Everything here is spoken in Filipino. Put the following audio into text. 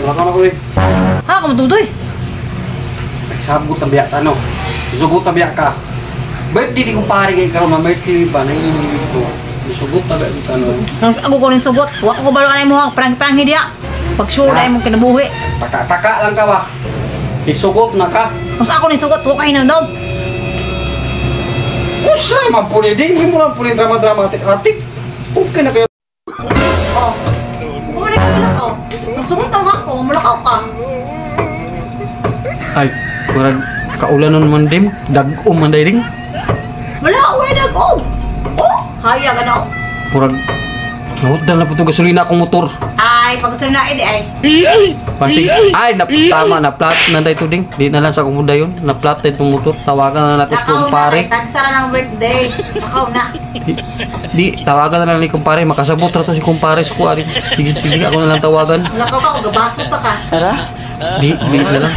Wala ka na ko eh. Ha, kamututoy. Nagsabot ang biyak ano. Isugot ang biyak ka. Birthday di kumpare kay karon na birthday pa na ini ko. Isugot ang biyak ka ano. Nang ako ko rin sugot. Wa ko balo anay mo parang hidia. Pag sure ay mo kinabuhi. Taka lang ka ba? Isugot na ka. Mas ako rin sugot, wa kay nandog. Usay mapuli din, hindi mo lang puli drama-dramatic-atik. Okay na kayo. Oh. Kumari ka pala ko. Sugot ang ako, mulakaw ka. Ay, kurang kaulan naman dim, dag-o man ding. Wala, uwi dag-o. Oh, haya ka na. Kurang nahudan na po itong gasolina akong motor. Ay, pag gusto na ini ay. Pasig, ay, tama, na-flat na dahil ito ding. Di na lang sa kumunda yun, na-flat na itong motor. Tawagan na natin sa kumpare. Tagsara ng birthday. Nakaw na. Di, tawagan na lang ni kumpare. Makasabot na to si kumpare sa kuwari. Sige, ako na lang tawagan. Nakaw ka, gabaso pa ka. Di na lang.